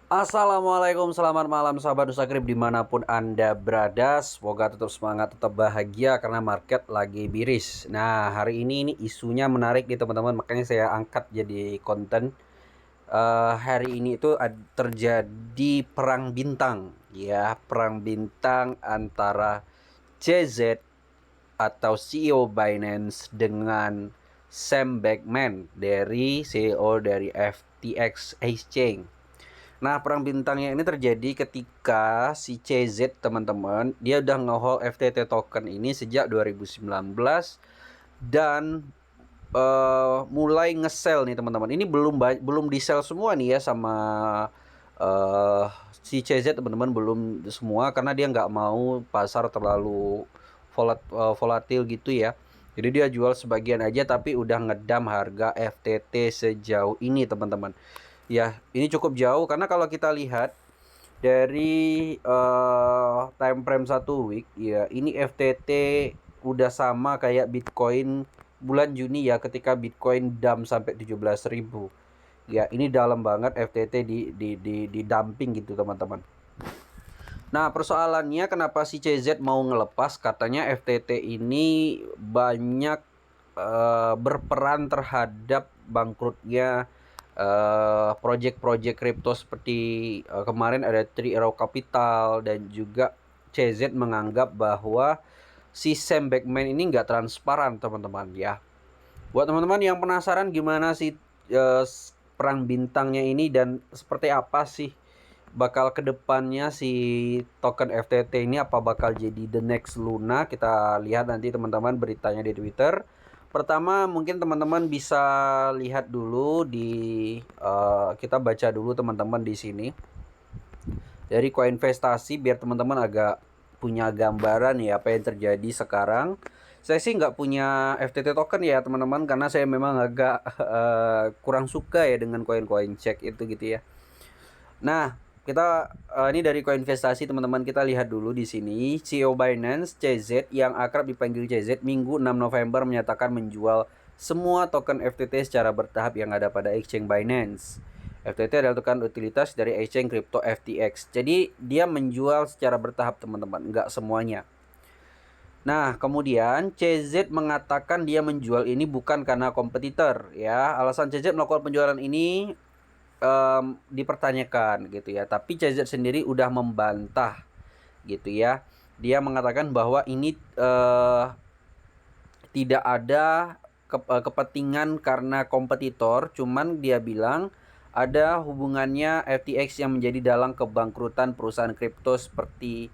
Assalamualaikum, selamat malam sahabat Nusa Krip dimanapun Anda berada. Semoga tetap semangat, tetap bahagia karena market lagi miris. Nah, hari ini isunya menarik nih teman-teman, makanya saya angkat jadi konten. Hari ini itu terjadi perang bintang, ya, perang bintang antara CZ atau CEO Binance dengan Sam Bankman dari CEO dari FTX Exchange. Nah, perang bintangnya ini terjadi ketika si CZ teman-teman, dia udah nge-hold FTT token ini sejak 2019 dan mulai nge-sell nih teman-teman. Ini belum di-sell semua nih ya sama uh, si CZ teman-teman, belum semua karena dia nggak mau pasar terlalu volatil gitu ya. Jadi dia jual sebagian aja tapi udah ngedam harga FTT sejauh ini teman-teman. Ya, ini cukup jauh karena kalau kita lihat dari time frame 1 week ya, ini FTT udah sama kayak Bitcoin bulan Juni ya, ketika Bitcoin dump sampai 17.000. Ya, ini dalam banget FTT di dumping gitu, teman-teman. Nah, persoalannya kenapa si CZ mau ngelepas? Katanya FTT ini banyak berperan terhadap bangkrutnya project-project kripto seperti kemarin ada Three Arrow Capital, dan juga CZ menganggap bahwa si Sam Bankman ini nggak transparan, teman-teman ya. Buat teman-teman yang penasaran gimana sih perang bintangnya ini dan seperti apa sih bakal kedepannya si token FTT ini, apa bakal jadi the next Luna, kita lihat nanti teman-teman beritanya di Twitter. Pertama mungkin teman-teman bisa lihat dulu di kita baca dulu teman-teman di sini dari Koinvestasi biar teman-teman agak punya gambaran ya apa yang terjadi sekarang. Saya sih nggak punya FTT token ya teman-teman, karena saya memang agak kurang suka ya dengan koin-koin cek itu gitu ya. Nah, kita ini dari Koinvestasi teman-teman, kita lihat dulu di sini. CEO Binance CZ yang akrab dipanggil CZ Minggu 6 November menyatakan menjual semua token FTT secara bertahap yang ada pada exchange Binance. FTT adalah token utilitas dari exchange crypto FTX. Jadi dia menjual secara bertahap teman-teman, nggak semuanya. Nah, kemudian CZ mengatakan dia menjual ini bukan karena kompetitor ya. Alasan CZ melakukan penjualan ini dipertanyakan gitu ya. Tapi CZ sendiri udah membantah gitu ya. Dia mengatakan bahwa ini tidak ada kepentingan karena kompetitor, cuman dia bilang ada hubungannya FTX yang menjadi dalang kebangkrutan perusahaan kripto seperti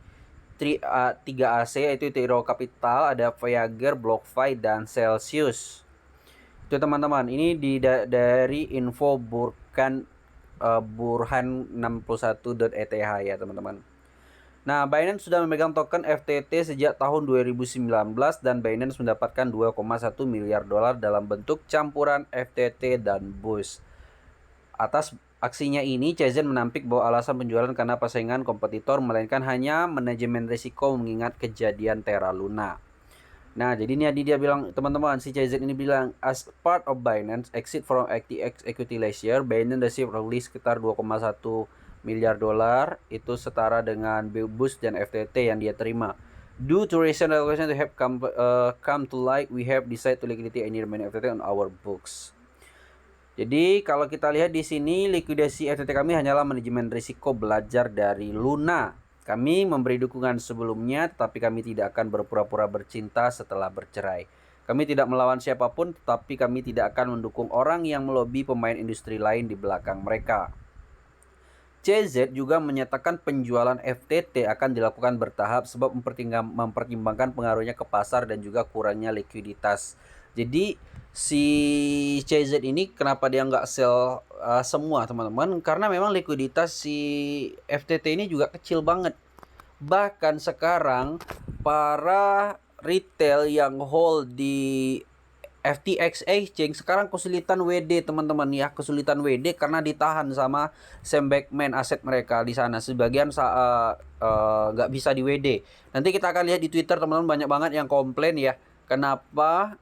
3AC, yaitu Tiro Capital, ada Voyager, BlockFi, dan Celsius. Itu teman-teman, ini dari info Burhan 61.eth ya teman-teman. Nah, Binance sudah memegang token FTT sejak tahun 2019 dan Binance mendapatkan 2,1 miliar dolar dalam bentuk campuran FTT dan BUSD. Atas aksinya ini, CZ menampik bahwa alasan penjualan karena persaingan kompetitor, melainkan hanya manajemen risiko mengingat kejadian Terra Luna. Nah, jadi ini dia bilang, teman-teman, si CZ ini bilang, as part of Binance exit from FTX equity last year, Binance received release sekitar 2,1 miliar dolar, itu setara dengan BUSD dan FTT yang dia terima. Due to recent allocation to have come to light, we have decided to liquidate any remaining FTT on our books. Jadi kalau kita lihat di sini, likuidasi FTT kami hanyalah manajemen risiko belajar dari Luna. Kami memberi dukungan sebelumnya, tetapi kami tidak akan berpura-pura bercinta setelah bercerai. Kami tidak melawan siapapun, tetapi kami tidak akan mendukung orang yang melobi pemain industri lain di belakang mereka. CZ juga menyatakan penjualan FTT akan dilakukan bertahap sebab mempertimbangkan pengaruhnya ke pasar dan juga kurangnya likuiditas. Jadi si CZ ini kenapa dia nggak sell semua teman-teman? Karena memang likuiditas si FTT ini juga kecil banget. Bahkan sekarang para retail yang hold di FTX Exchange sekarang kesulitan WD teman-teman ya, kesulitan WD karena ditahan sama Sam Bankman aset mereka di sana, sebagian nggak bisa di WD. Nanti kita akan lihat di Twitter teman-teman, banyak banget yang komplain ya kenapa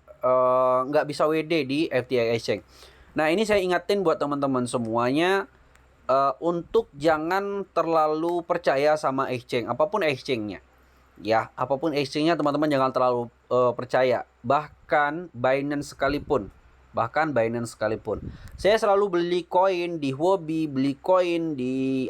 nggak bisa WD di FTX Exchange. Nah, ini saya ingatin buat teman-teman semuanya, untuk jangan terlalu percaya sama exchange, apapun exchange-nya. Ya, apapun exchange-nya teman-teman jangan terlalu percaya. Bahkan Binance sekalipun. Saya selalu beli koin di Huobi, beli koin di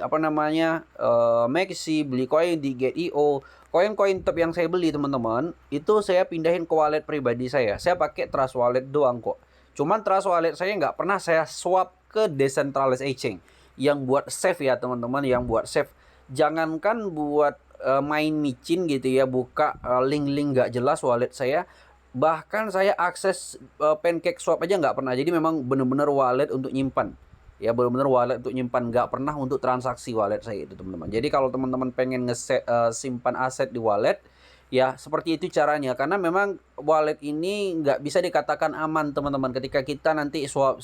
Maxi, beli koin di Get.io. Koin-koin top yang saya beli teman-teman, itu saya pindahin ke wallet pribadi saya. Saya pakai Trust Wallet doang kok. Cuman Trust Wallet saya nggak pernah saya swap ke decentralized exchange. Yang buat safe ya teman-teman, yang buat safe. Jangankan buat main micin gitu ya, buka link-link nggak jelas wallet saya. Bahkan saya akses Pancake Swap aja nggak pernah. Jadi memang benar-benar wallet untuk nyimpan. Ya benar-benar wallet untuk nyimpan, nggak pernah untuk transaksi wallet saya itu teman-teman. Jadi kalau teman-teman pengen simpan aset di wallet, ya seperti itu caranya. Karena memang wallet ini nggak bisa dikatakan aman teman-teman. Ketika kita nanti swap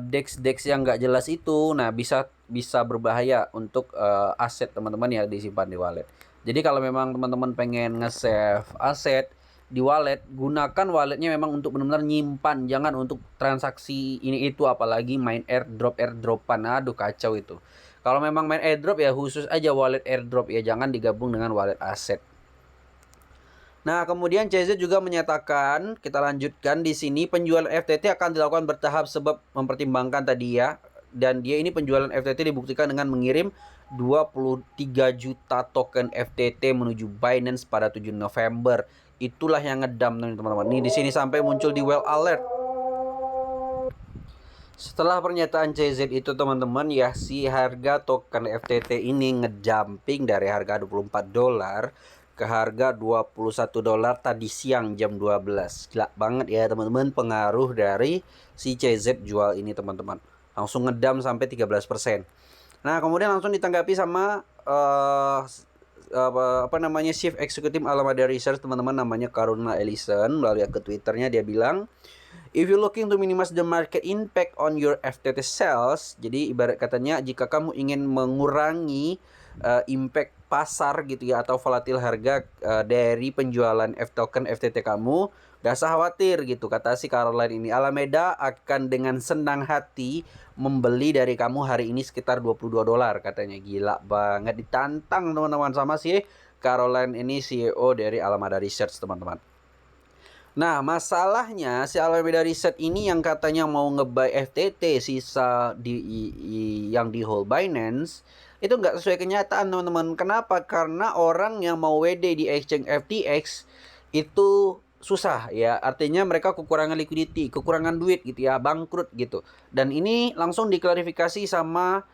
dex yang nggak jelas itu, nah bisa berbahaya untuk aset teman-teman yang disimpan di wallet. Jadi kalau memang teman-teman pengen nge-save aset di wallet, gunakan walletnya memang untuk benar-benar nyimpan, jangan untuk transaksi ini itu, apalagi main airdropan. Aduh kacau itu. Kalau memang main airdrop ya khusus aja wallet airdrop ya, jangan digabung dengan wallet aset. Nah, kemudian CZ juga menyatakan, kita lanjutkan di sini, penjualan FTT akan dilakukan bertahap sebab mempertimbangkan tadi ya. Dan dia ini penjualan FTT dibuktikan dengan mengirim 23 juta token FTT menuju Binance pada 7 November. Itulah yang ngedam teman-teman. Nih di sini sampai muncul di well alert. Setelah pernyataan CZ itu teman-teman ya, si harga token FTT ini ngejumping dari harga $24 ke harga $21 tadi siang jam 12. Gila banget ya teman-teman pengaruh dari si CZ jual ini teman-teman. Langsung ngedam sampai 13%. Nah, kemudian langsung ditanggapi sama Chief Executive Alameda Research teman-teman, namanya Karuna Ellison. Melalui akun Twitternya dia bilang, if you looking to minimize the market impact on your FTT sales, jadi ibarat katanya jika kamu ingin mengurangi impact pasar gitu ya, atau volatil harga dari penjualan token FTT kamu, gak usah khawatir gitu, kata si Caroline ini. Alameda akan dengan senang hati membeli dari kamu hari ini sekitar $22 katanya. Gila banget, ditantang teman-teman sama si Caroline ini, CEO dari Alameda Research teman-teman. Nah, masalahnya si Alameda Research ini yang katanya mau nge-buy FTT sisa yang di hold Binance, itu nggak sesuai kenyataan teman-teman. Kenapa? Karena orang yang mau WD di exchange FTX itu susah ya. Artinya mereka kekurangan liquidity, kekurangan duit gitu ya, bangkrut gitu. Dan ini langsung diklarifikasi sama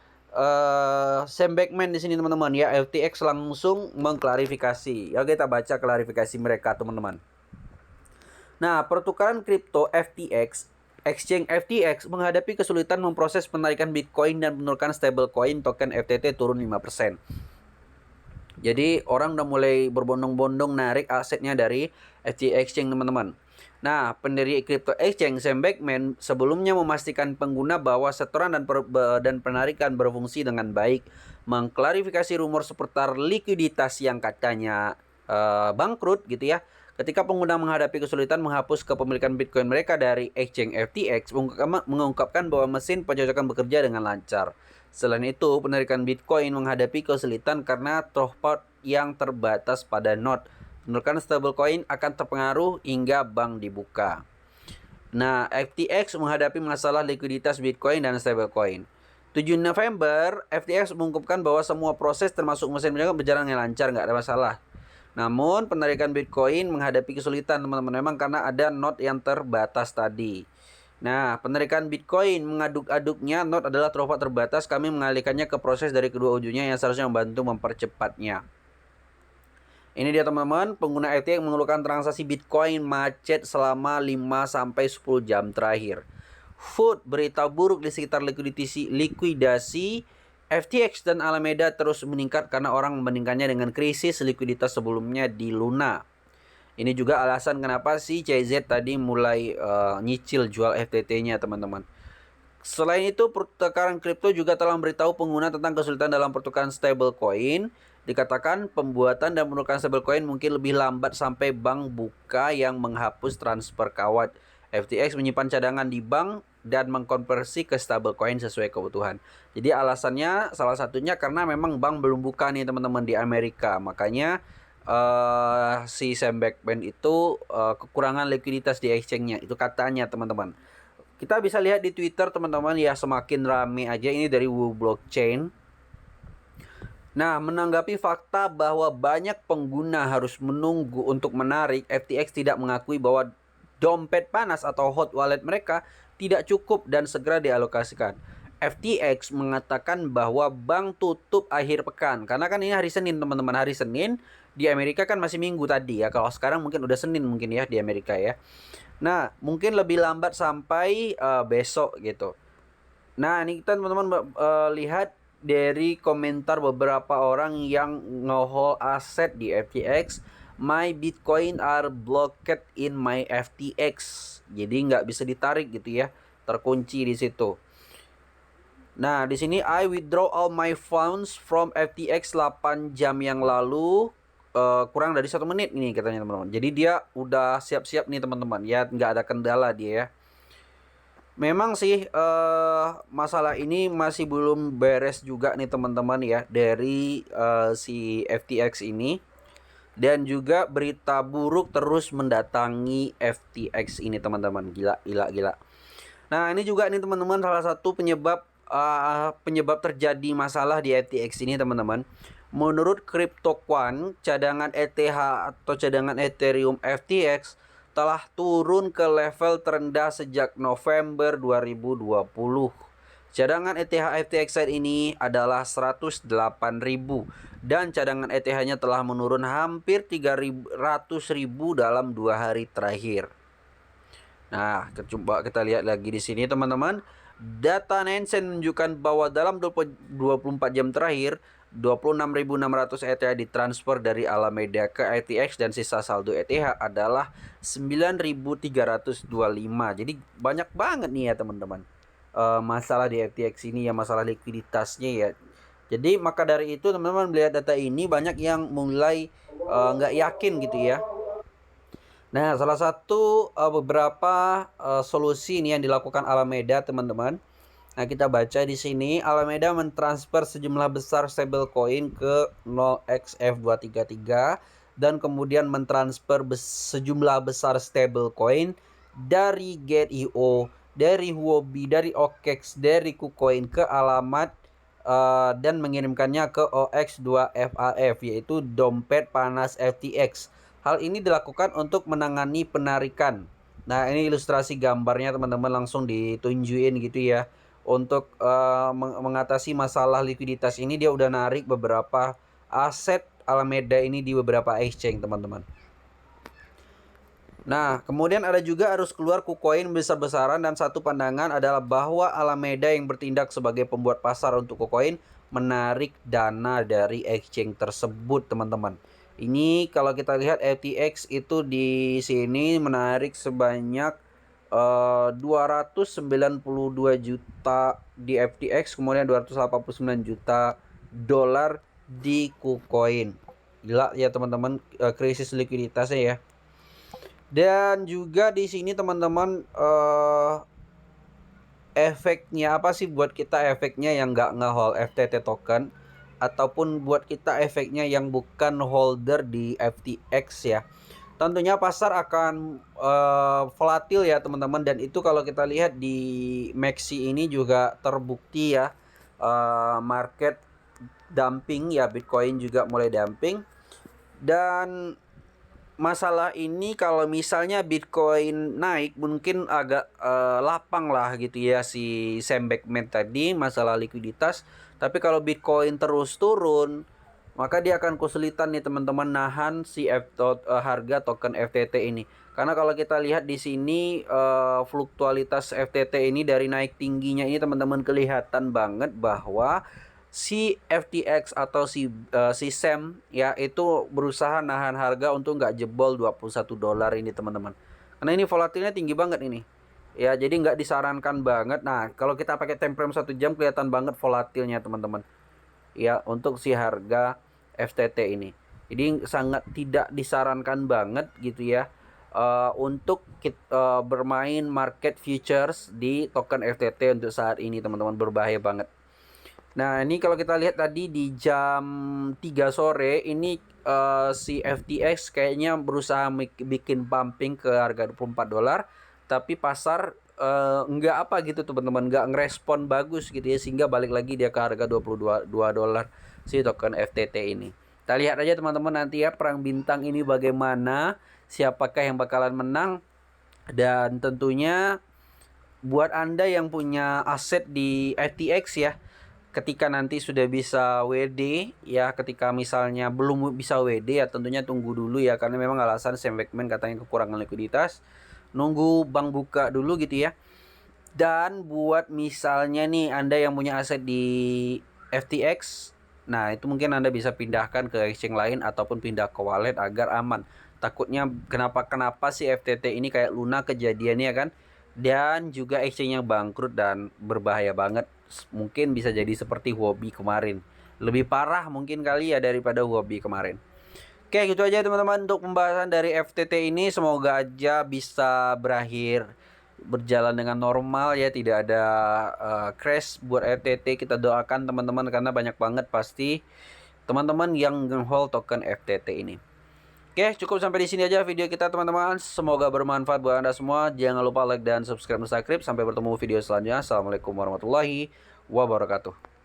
Sam Bankman di sini teman-teman ya. FTX langsung mengklarifikasi. Ya kita baca klarifikasi mereka teman-teman. Nah, pertukaran kripto FTX, exchange FTX menghadapi kesulitan memproses penarikan Bitcoin dan menurunkan stablecoin token FTT turun 5%. Jadi orang udah mulai berbondong-bondong narik asetnya dari FTX Exchange teman-teman. Nah, pendiri crypto exchange Sam Bankman sebelumnya memastikan pengguna bahwa setoran dan penarikan berfungsi dengan baik, mengklarifikasi rumor seputar likuiditas yang katanya bangkrut gitu ya. Ketika pengguna menghadapi kesulitan menghapus kepemilikan Bitcoin mereka dari exchange FTX, mengungkapkan bahwa mesin pencocokan bekerja dengan lancar. Selain itu, penarikan Bitcoin menghadapi kesulitan karena throughput yang terbatas pada node. Penarikan stablecoin akan terpengaruh hingga bank dibuka. Nah, FTX menghadapi masalah likuiditas Bitcoin dan stablecoin. 7 November, FTX mengungkapkan bahwa semua proses termasuk mesin pencocokan berjalan dengan lancar, nggak ada masalah. Namun penarikan Bitcoin menghadapi kesulitan teman-teman, memang karena ada node yang terbatas tadi. Nah, penarikan Bitcoin mengaduk-aduknya node adalah throughput terbatas, kami mengalihkannya ke proses dari kedua ujungnya yang seharusnya membantu mempercepatnya. Ini dia teman-teman, pengguna FTX mengeluhkan transaksi Bitcoin macet selama 5-10 jam terakhir. Food berita buruk di sekitar likuidasi FTX dan Alameda terus meningkat karena orang membandingkannya dengan krisis likuiditas sebelumnya di Luna. Ini juga alasan kenapa si CZ tadi mulai nyicil jual FTT-nya teman-teman. Selain itu, pertukaran kripto juga telah memberitahu pengguna tentang kesulitan dalam pertukaran stablecoin. Dikatakan pembuatan dan penukaran stablecoin mungkin lebih lambat sampai bank buka yang menghapus transfer kawat. FTX menyimpan cadangan di bank dan mengkonversi ke stablecoin sesuai kebutuhan. Jadi alasannya salah satunya karena memang bank belum buka nih teman-teman di Amerika. Makanya si Sam Bankman itu kekurangan likuiditas di exchange-nya. Itu katanya teman-teman. Kita bisa lihat di Twitter teman-teman ya, semakin rame aja ini dari Wu Blockchain. Nah, menanggapi fakta bahwa banyak pengguna harus menunggu untuk menarik, FTX tidak mengakui bahwa dompet panas atau hot wallet mereka tidak cukup dan segera dialokasikan. FTX mengatakan bahwa bank tutup akhir pekan. Karena kan ini hari Senin teman-teman, hari Senin di Amerika kan masih Minggu tadi ya. Kalau sekarang mungkin udah Senin mungkin ya di Amerika ya. Nah, mungkin lebih lambat sampai besok gitu. Nah, ini kita teman-teman lihat dari komentar beberapa orang yang nge-hold aset di FTX. My Bitcoin are blocked in my FTX. Jadi nggak bisa ditarik gitu ya, terkunci di situ. Nah, di sini I withdraw all my funds from FTX 8 jam yang lalu. Kurang dari 1 menit nih katanya teman-teman. Jadi dia udah siap-siap nih teman-teman ya, nggak ada kendala dia ya. Memang sih masalah ini masih belum beres juga nih teman-teman ya dari si FTX ini. Dan juga berita buruk terus mendatangi FTX ini teman-teman. Gila. Nah, ini juga nih teman-teman salah satu penyebab terjadi masalah di FTX ini teman-teman. Menurut CryptoQuant, cadangan ETH atau cadangan Ethereum FTX telah turun ke level terendah sejak November 2020. Cadangan ETH FTX saat ini adalah 108.000 dan cadangan ETH-nya telah menurun hampir 300.000 dalam 2 hari terakhir. Nah, coba kita lihat lagi di sini teman-teman. Data Nansen menunjukkan bahwa dalam 24 jam terakhir 26.600 ETH ditransfer dari Alameda ke FTX dan sisa saldo ETH adalah 9.325. Jadi banyak banget nih ya teman-teman. Masalah di FTX ini ya, masalah likuiditasnya ya. Jadi maka dari itu teman-teman melihat data ini banyak yang mulai nggak yakin gitu ya. Nah, salah satu beberapa solusi ini yang dilakukan Alameda, teman-teman. Nah, kita baca di sini, Alameda mentransfer sejumlah besar stablecoin ke 0xF233 dan kemudian mentransfer sejumlah besar stablecoin dari Get.io, dari Huobi, dari OKEX, dari KuCoin ke alamat dan mengirimkannya ke OX2FAF, yaitu dompet panas FTX. Hal ini dilakukan untuk menangani penarikan. Nah, ini ilustrasi gambarnya teman-teman, langsung ditunjukin gitu ya. Untuk mengatasi masalah likuiditas ini, dia udah narik beberapa aset Alameda ini di beberapa exchange teman-teman. Nah, kemudian ada juga arus keluar KuCoin besar-besaran, dan satu pandangan adalah bahwa Alameda yang bertindak sebagai pembuat pasar untuk KuCoin menarik dana dari exchange tersebut teman-teman. Ini kalau kita lihat FTX itu di sini menarik sebanyak 292 juta di FTX, kemudian 289 juta dolar di KuCoin. Gila ya teman-teman, krisis likuiditasnya ya. Dan juga di sini teman-teman efeknya apa sih buat kita, efeknya yang nggak nge-hold FTT token, ataupun buat kita efeknya yang bukan holder di FTX ya. Tentunya pasar akan volatil ya teman-teman, dan itu kalau kita lihat di Maxi ini juga terbukti ya, market dumping ya, Bitcoin juga mulai dumping. Dan masalah ini kalau misalnya Bitcoin naik mungkin agak lapang lah gitu ya si Sam Bankman tadi masalah likuiditas. Tapi kalau Bitcoin terus turun, maka dia akan kesulitan nih teman-teman nahan si harga token FTT ini. Karena kalau kita lihat di sini fluktualitas FTT ini dari naik tingginya ini teman-teman kelihatan banget bahwa si FTX atau si Sam ya itu berusaha nahan harga untuk nggak jebol 21 dolar ini teman-teman. Karena ini volatilnya tinggi banget ini. Ya, jadi nggak disarankan banget. Nah, kalau kita pakai time frame 1 jam kelihatan banget volatilnya teman-teman. Ya, untuk si harga FTT ini. Jadi sangat tidak disarankan banget gitu ya. untuk bermain market futures di token FTT untuk saat ini teman-teman, berbahaya banget. Nah, ini kalau kita lihat tadi di jam 3 sore ini si FTX kayaknya berusaha bikin pumping ke harga $24, tapi pasar nggak apa gitu teman-teman, nggak ngerespon bagus gitu ya, sehingga balik lagi dia ke harga $22 si token FTT ini. Kita lihat aja teman-teman nanti ya perang bintang ini bagaimana, siapakah yang bakalan menang. Dan tentunya buat Anda yang punya aset di FTX ya, ketika nanti sudah bisa WD ya, ketika misalnya belum bisa WD ya tentunya tunggu dulu ya, karena memang alasan Sam Bankman katanya kekurangan likuiditas, nunggu bank buka dulu gitu ya. Dan buat misalnya nih Anda yang punya aset di FTX, nah itu mungkin Anda bisa pindahkan ke exchange lain ataupun pindah ke wallet agar aman. Takutnya kenapa sih FTT ini kayak Luna kejadiannya kan, dan juga exchange-nya bangkrut dan berbahaya banget. Mungkin bisa jadi seperti Huobi kemarin, lebih parah mungkin kali ya daripada Huobi kemarin. Oke, gitu aja teman-teman untuk pembahasan dari FTT ini. Semoga aja bisa berakhir berjalan dengan normal ya, tidak ada crash buat FTT. Kita doakan teman-teman, karena banyak banget pasti teman-teman yang nge-hold token FTT ini. Oke, cukup sampai di sini aja video kita teman-teman. Semoga bermanfaat buat Anda semua. Jangan lupa like dan subscribe. Sampai bertemu video selanjutnya. Assalamualaikum warahmatullahi wabarakatuh.